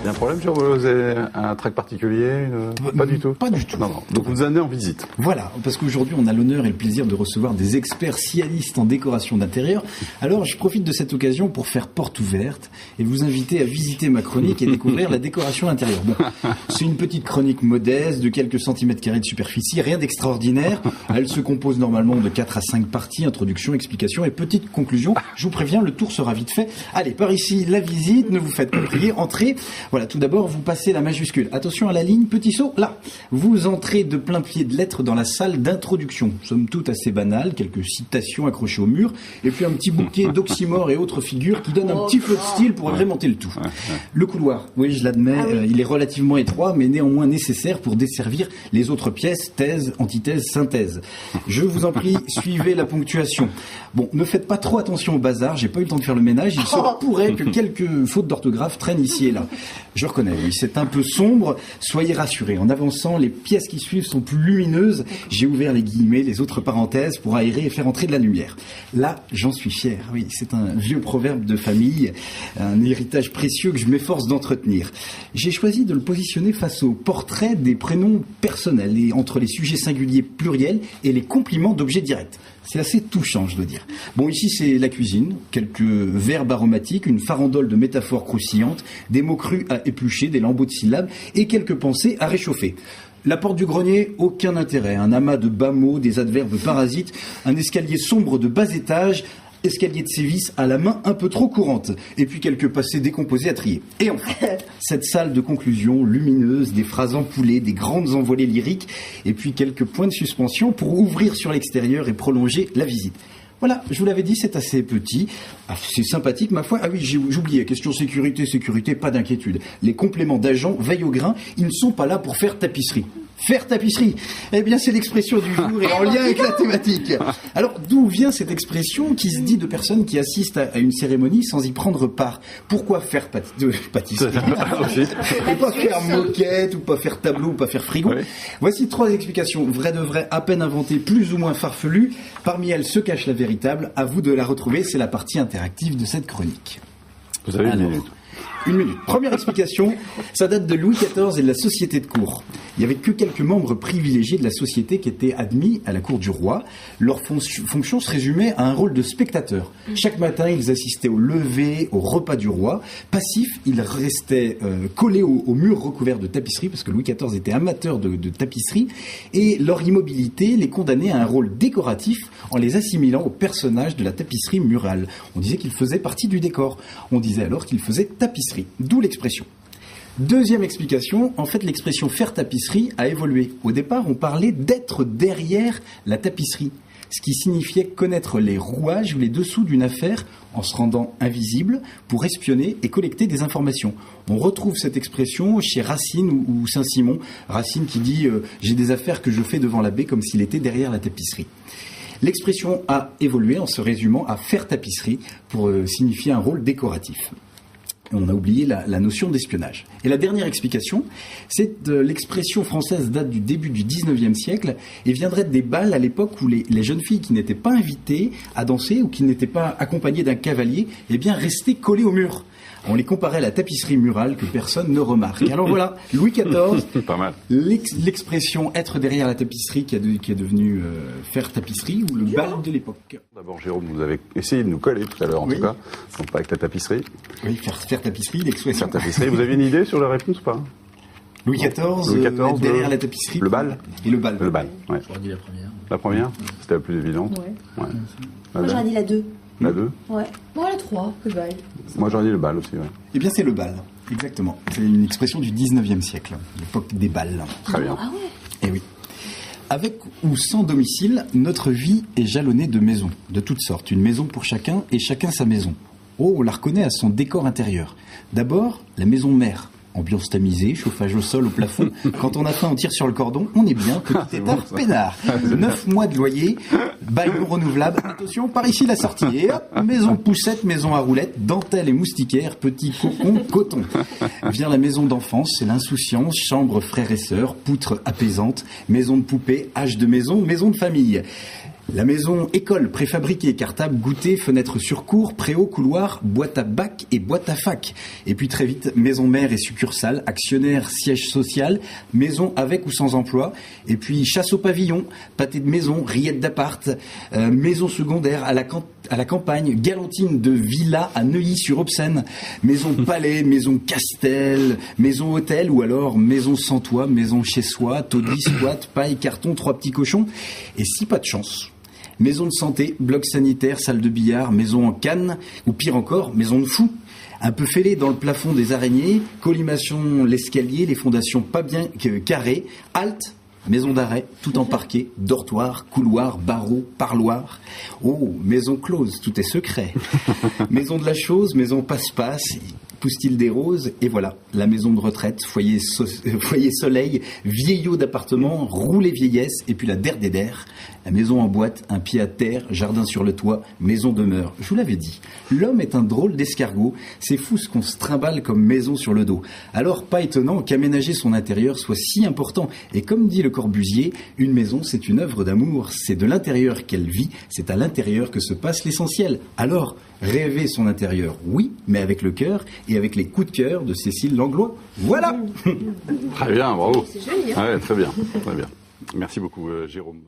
Il y a un problème, Jérôme, vous avez un trac particulier Pas du tout. Pas du tout. Non. Donc vous nous amenez en visite. Voilà, parce qu'aujourd'hui on a l'honneur et le plaisir de recevoir des experts spécialistes en décoration d'intérieur. Alors je profite de cette occasion pour faire porte ouverte et vous inviter à visiter ma chronique et découvrir la décoration intérieure. Bon, c'est une petite chronique modeste de quelques centimètres carrés de superficie, rien d'extraordinaire. Elle se compose normalement de 4 à 5 parties, introduction, explication et petite conclusion. Je vous préviens, le tour sera vite fait. Allez, par ici la visite, ne vous faites pas prier, entrez. Voilà, tout d'abord, vous passez la majuscule. Attention à la ligne, petit saut, là. Vous entrez de plein pied de lettres dans la salle d'introduction. Somme toute assez banale, quelques citations accrochées au mur, et puis un petit bouquet d'oxymores et autres figures qui donnent un petit peu de style pour agrémenter le tout. Le couloir, oui, je l'admets, il est relativement étroit, mais néanmoins nécessaire pour desservir les autres pièces, thèse, antithèse, synthèse. Je vous en prie, suivez la ponctuation. Bon, ne faites pas trop attention au bazar, j'ai pas eu le temps de faire le ménage, il se pourrait que quelques fautes d'orthographe traînent ici et là. Je reconnais, oui, c'est un peu sombre, soyez rassurés. En avançant, les pièces qui suivent sont plus lumineuses. J'ai ouvert les guillemets, les autres parenthèses pour aérer et faire entrer de la lumière. Là, j'en suis fier, oui, c'est un vieux proverbe de famille, un héritage précieux que je m'efforce d'entretenir. J'ai choisi de le positionner face au portrait des prénoms personnels et entre les sujets singuliers pluriels et les compliments d'objets directs. C'est assez touchant, je dois dire. Bon, ici, c'est la cuisine, quelques verbes aromatiques, une farandole de métaphores croustillantes, des mots crus à éplucher, des lambeaux de syllabes et quelques pensées à réchauffer. La porte du grenier, aucun intérêt. Un amas de bas mots, des adverbes parasites, un escalier sombre de bas étage, escalier de sévices à la main un peu trop courante, et puis quelques passés décomposés à trier. Et enfin, cette salle de conclusion lumineuse, des phrases empoulées, des grandes envolées lyriques, et puis quelques points de suspension pour ouvrir sur l'extérieur et prolonger la visite. Voilà, je vous l'avais dit, c'est assez petit. Ah, c'est sympathique, ma foi. Ah oui, j'oubliais, question sécurité, pas d'inquiétude. Les compléments d'agents veillent au grain, ils ne sont pas là pour faire tapisserie. Faire tapisserie, eh bien c'est l'expression du jour et en lien avec la thématique. Alors d'où vient cette expression qui se dit de personnes qui assistent à une cérémonie sans y prendre part? Pourquoi faire pâtisserie et pas faire moquette, ou pas faire tableau, ou pas faire frigo? Oui. Voici 3 explications, vraies de vraies, à peine inventées, plus ou moins farfelues. Parmi elles se cache la véritable, à vous de la retrouver, c'est la partie interactive de cette chronique. Vous avez une minute. Première explication, ça date de Louis XIV et de la société de cour. Il n'y avait que quelques membres privilégiés de la société qui étaient admis à la cour du roi. Leur fonction se résumait à un rôle de spectateur. Chaque matin, ils assistaient au lever, au repas du roi. Passifs, ils restaient collés au mur recouvert de tapisserie, parce que Louis XIV était amateur de tapisserie, et leur immobilité les condamnait à un rôle décoratif en les assimilant aux personnages de la tapisserie murale. On disait qu'ils faisaient partie du décor. On disait alors qu'ils faisaient tapisserie. D'où l'expression. Deuxième explication, en fait l'expression faire tapisserie a évolué. Au départ, on parlait d'être derrière la tapisserie, ce qui signifiait connaître les rouages ou les dessous d'une affaire en se rendant invisible pour espionner et collecter des informations. On retrouve cette expression chez Racine ou Saint-Simon. Racine qui dit « j'ai des affaires que je fais devant l'abbé comme s'il était derrière la tapisserie ». L'expression a évolué en se résumant à faire tapisserie pour signifier un rôle décoratif. On a oublié la notion d'espionnage. Et la dernière explication, c'est l'expression française date du début du 19e siècle et viendrait des bals à l'époque où les jeunes filles qui n'étaient pas invitées à danser ou qui n'étaient pas accompagnées d'un cavalier, eh bien restaient collées au mur. On les comparait à la tapisserie murale que personne ne remarque. Alors voilà, Louis XIV, pas mal. L'expression être derrière la tapisserie qui est devenue faire tapisserie ou le bal de l'époque. D'abord, Jérôme, vous avez essayé de nous coller tout à l'heure, en tout cas, donc pas avec la tapisserie. Oui, faire tapisserie, l'expression. Faire tapisserie. Vous avez une idée sur la réponse ou pas? Louis XIV, derrière la tapisserie. Le bal. Et le bal. Le bal, ouais. J'aurais dit la première. La première, c'était la plus évidente. Ouais. Ouais. Moi j'aurais dit la 2. La 2? Ouais. Moi la 3, le bal. Moi j'aurais dit le bal aussi, ouais. Eh bien c'est le bal, exactement. C'est une expression du 19e siècle, l'époque des bals. Très bien. Ah ouais. Eh oui. Avec ou sans domicile, notre vie est jalonnée de maisons, de toutes sortes. Une maison pour chacun et chacun sa maison. Oh, on la reconnaît à son décor intérieur. D'abord, la maison mère. Ambiance tamisée, chauffage au sol, au plafond. Quand on a faim, on tire sur le cordon. On est bien, petit étard peinard. 9 mois de loyer, bail non renouvelable. Attention, par ici la sortie. Et hop, maison poussette, maison à roulettes, dentelle et moustiquaire, petit cocon, coton. Vient la maison d'enfance, c'est l'insouciance, chambre frères et sœurs, poutre apaisante, maison de poupée, âge de maison, maison de famille. La maison école préfabriquée, cartable, goûter, fenêtre sur cour, préau, couloir, boîte à bac et boîte à fac. Et puis très vite, maison mère et succursale, actionnaire, siège social, maison avec ou sans emploi. Et puis chasse au pavillon, pâté de maison, rillettes d'appart, maison secondaire à la campagne, galantine de villa à Neuilly-sur-Aubsène, maison palais, maison castel, maison hôtel ou alors maison sans toit, maison chez soi, taudis, squat, paille, carton, 3 petits cochons. Et si pas de chance, maison de santé, bloc sanitaire, salle de billard, maison en canne, ou pire encore, maison de fou. Un peu fêlée dans le plafond des araignées, collimation l'escalier, les fondations pas bien carrées, halte, maison d'arrêt, tout en parquet, dortoir, couloir, barreau, parloir. Oh, maison close, tout est secret. Maison de la chose, maison passe-passe, pousse-t-il des roses, et voilà, la maison de retraite, foyer soleil, vieillot d'appartement, roulé vieillesse, et puis la der des der, la maison en boîte, un pied à terre, jardin sur le toit, maison demeure. Je vous l'avais dit, l'homme est un drôle d'escargot, c'est fou ce qu'on se trimballe comme maison sur le dos. Alors pas étonnant qu'aménager son intérieur soit si important, et comme dit Le Corbusier, une maison c'est une œuvre d'amour, c'est de l'intérieur qu'elle vit, c'est à l'intérieur que se passe l'essentiel. Alors, rêver son intérieur, oui, mais avec le cœur et avec les coups de cœur de Cécile Langlois. Voilà. Très bien, bravo. C'est joli, hein. Ouais, très bien, très bien. Merci beaucoup, Jérôme.